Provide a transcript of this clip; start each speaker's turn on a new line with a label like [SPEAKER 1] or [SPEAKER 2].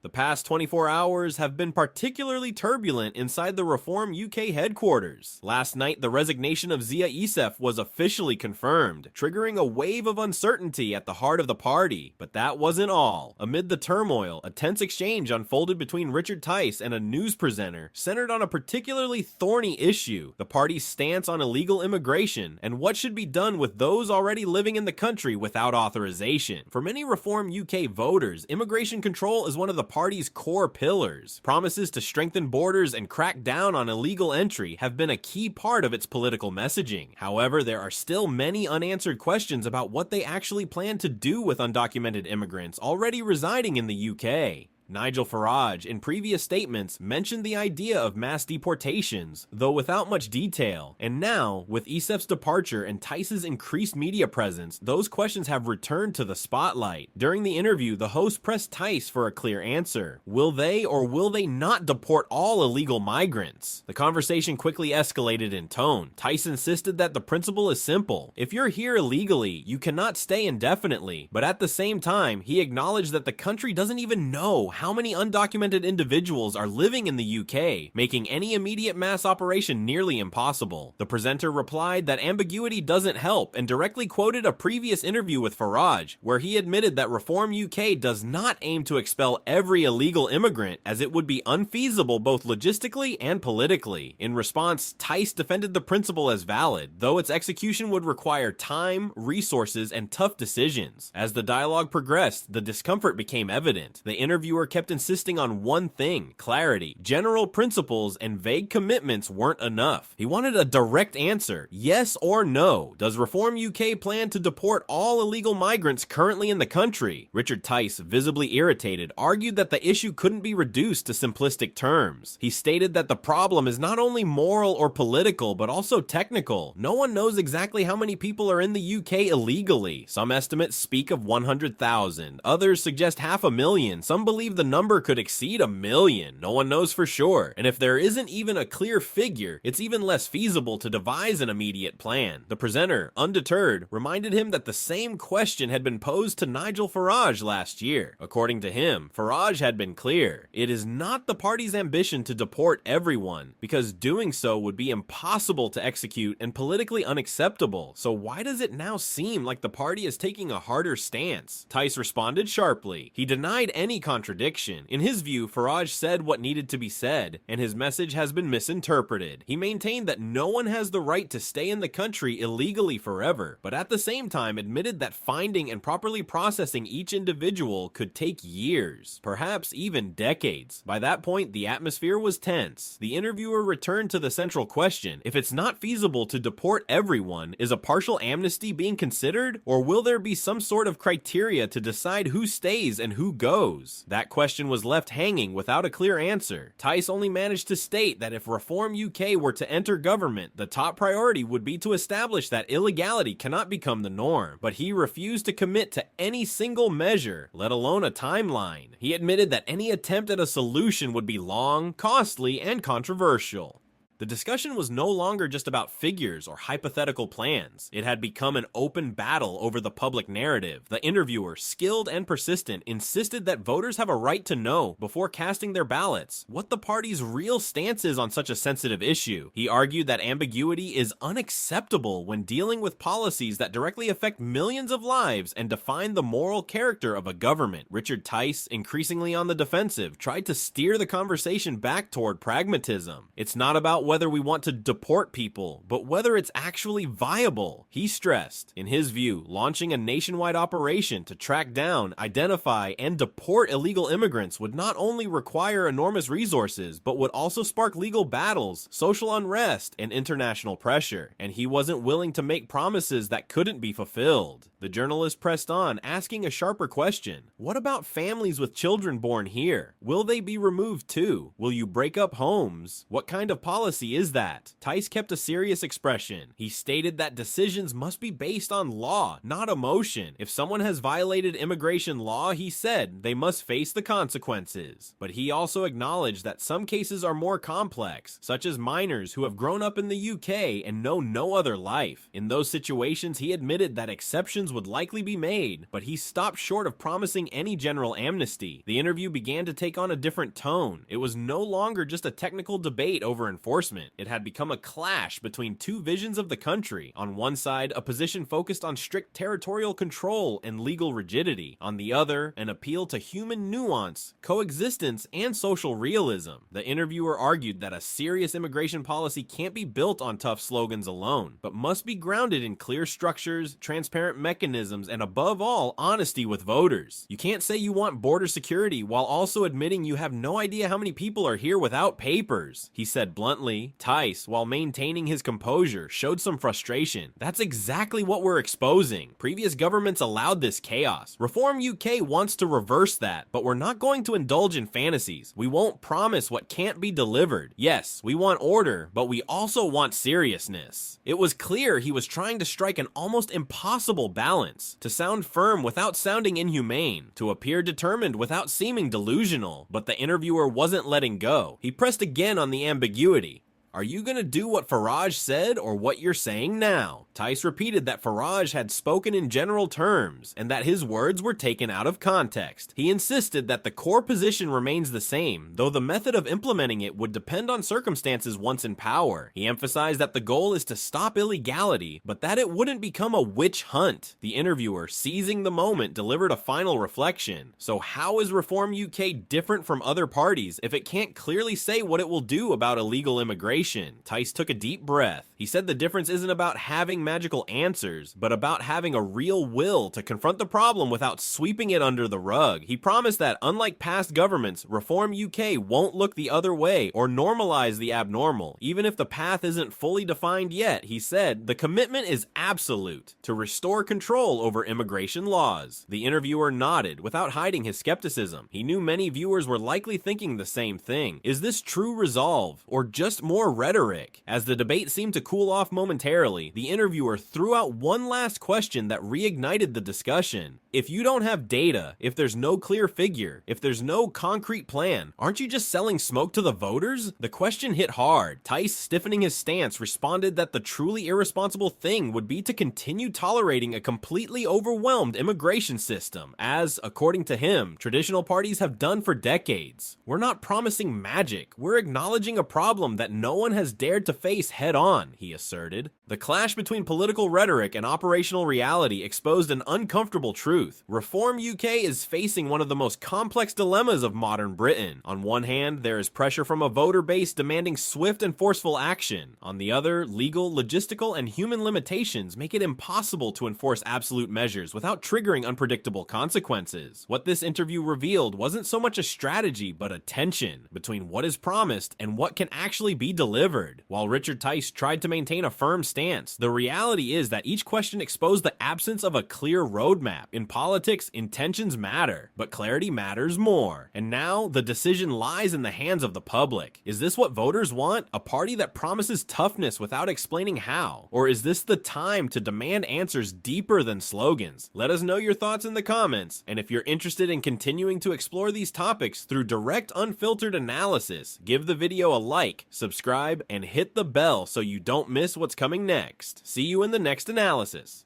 [SPEAKER 1] The past 24 hours have been particularly turbulent inside the Reform UK headquarters. Last night, the resignation of Zia Isef was officially confirmed, triggering a wave of uncertainty at the heart of the party. But that wasn't all. Amid the turmoil, a tense exchange unfolded between Richard Tice and a news presenter, centered on a particularly thorny issue: the party's stance on illegal immigration and what should be done with those already living in the country without authorization. For many Reform UK voters, immigration control is one of the party's core pillars. Promises to strengthen borders and crack down on illegal entry have been a key part of its political messaging. However, there are still many unanswered questions about what they actually plan to do with undocumented immigrants already residing in the UK. Nigel Farage, in previous statements, mentioned the idea of mass deportations, though without much detail. And now, with Isef's departure and Tice's increased media presence, those questions have returned to the spotlight. During the interview, the host pressed Tice for a clear answer. Will they or will they not deport all illegal migrants? The conversation quickly escalated in tone. Tice insisted that the principle is simple. If you're here illegally, you cannot stay indefinitely. But at the same time, he acknowledged that the country doesn't even know how many undocumented individuals are living in the UK, making any immediate mass operation nearly impossible. The presenter replied that ambiguity doesn't help and directly quoted a previous interview with Farage, where he admitted that Reform UK does not aim to expel every illegal immigrant, as it would be unfeasible both logistically and politically. In response, Tice defended the principle as valid, though its execution would require time, resources, and tough decisions. As the dialogue progressed, the discomfort became evident. The interviewer kept insisting on one thing: clarity. General principles and vague commitments weren't enough. He wanted a direct answer: yes or no. Does Reform UK plan to deport all illegal migrants currently in the country? Richard Tice, visibly irritated, argued that the issue couldn't be reduced to simplistic terms. He stated that the problem is not only moral or political, but also technical. No one knows exactly how many people are in the UK illegally. Some estimates speak of 100,000. Others suggest 500,000. Some believe the number could exceed 1 million. No one knows for sure. And if there isn't even a clear figure, it's even less feasible to devise an immediate plan. The presenter, undeterred, reminded him that the same question had been posed to Nigel Farage last year. According to him, Farage had been clear: it is not the party's ambition to deport everyone, because doing so would be impossible to execute and politically unacceptable. So why does it now seem like the party is taking a harder stance? Tice responded sharply. He denied any contradiction. In his view, Farage said what needed to be said, and his message has been misinterpreted. He maintained that no one has the right to stay in the country illegally forever, but at the same time admitted that finding and properly processing each individual could take years, perhaps even decades. By that point, the atmosphere was tense. The interviewer returned to the central question: if it's not feasible to deport everyone, is a partial amnesty being considered, or will there be some sort of criteria to decide who stays and who goes? That question was left hanging without a clear answer. Tice only managed to state that if Reform UK were to enter government, the top priority would be to establish that illegality cannot become the norm. But he refused to commit to any single measure, let alone a timeline. He admitted that any attempt at a solution would be long, costly, and controversial. The discussion was no longer just about figures or hypothetical plans. It had become an open battle over the public narrative. The interviewer, skilled and persistent, insisted that voters have a right to know, before casting their ballots, what the party's real stance is on such a sensitive issue. He argued that ambiguity is unacceptable when dealing with policies that directly affect millions of lives and define the moral character of a government. Richard Tice, increasingly on the defensive, tried to steer the conversation back toward pragmatism. It's not about whether we want to deport people, but whether it's actually viable. He stressed, in his view, launching a nationwide operation to track down, identify, and deport illegal immigrants would not only require enormous resources, but would also spark legal battles, social unrest, and international pressure. And he wasn't willing to make promises that couldn't be fulfilled. The journalist pressed on, asking a sharper question: what about families with children born here? Will they be removed too? Will you break up homes? What kind of policy policy is that? Tice kept a serious expression. He stated that decisions must be based on law, not emotion. If someone has violated immigration law, he said, they must face the consequences. But he also acknowledged that some cases are more complex, such as minors who have grown up in the UK and know no other life. In those situations, he admitted that exceptions would likely be made, but he stopped short of promising any general amnesty. The interview began to take on a different tone. It was no longer just a technical debate over enforcement. It had become a clash between two visions of the country. On one side, a position focused on strict territorial control and legal rigidity. On the other, an appeal to human nuance, coexistence, and social realism. The interviewer argued that a serious immigration policy can't be built on tough slogans alone, but must be grounded in clear structures, transparent mechanisms, and above all, honesty with voters. You can't say you want border security while also admitting you have no idea how many people are here without papers, he said bluntly. Tice, while maintaining his composure, showed some frustration. That's exactly what we're exposing. Previous governments allowed this chaos. Reform UK wants to reverse that, but we're not going to indulge in fantasies. We won't promise what can't be delivered. Yes, we want order, but we also want seriousness. It was clear he was trying to strike an almost impossible balance, to sound firm without sounding inhumane, to appear determined without seeming delusional, but the interviewer wasn't letting go. He pressed again on the ambiguity. Are you gonna do what Farage said or what you're saying now? Tice repeated that Farage had spoken in general terms and that his words were taken out of context. He insisted that the core position remains the same, though the method of implementing it would depend on circumstances once in power. He emphasized that the goal is to stop illegality, but that it wouldn't become a witch hunt. The interviewer, seizing the moment, delivered a final reflection. So how is Reform UK different from other parties if it can't clearly say what it will do about illegal immigration? Tice took a deep breath. He said the difference isn't about having magical answers, but about having a real will to confront the problem without sweeping it under the rug. He promised that, unlike past governments, Reform UK won't look the other way or normalize the abnormal. Even if the path isn't fully defined yet, he said, the commitment is absolute to restore control over immigration laws. The interviewer nodded without hiding his skepticism. He knew many viewers were likely thinking the same thing. Is this true resolve, or just more rhetoric? As the debate seemed to cool off momentarily, the interviewer threw out one last question that reignited the discussion. If you don't have data, if there's no clear figure, if there's no concrete plan, aren't you just selling smoke to the voters? The question hit hard. Tice, stiffening his stance, responded that the truly irresponsible thing would be to continue tolerating a completely overwhelmed immigration system, as, according to him, traditional parties have done for decades. We're not promising magic. We're acknowledging a problem that no one has dared to face head on, he asserted. The clash between political rhetoric and operational reality exposed an uncomfortable truth. Reform UK is facing one of the most complex dilemmas of modern Britain. On one hand, there is pressure from a voter base demanding swift and forceful action. On the other, legal, logistical, and human limitations make it impossible to enforce absolute measures without triggering unpredictable consequences. What this interview revealed wasn't so much a strategy, but a tension between what is promised and what can actually be delivered. While Richard Tice tried to maintain a firm stance, the reality is that each question exposed the absence of a clear roadmap. In politics, intentions matter, but clarity matters more. And now, the decision lies in the hands of the public. Is this what voters want? A party that promises toughness without explaining how? Or is this the time to demand answers deeper than slogans? Let us know your thoughts in the comments, and if you're interested in continuing to explore these topics through direct, unfiltered analysis, give the video a like, subscribe, and hit the bell so you don't miss what's coming next. See you in the next analysis.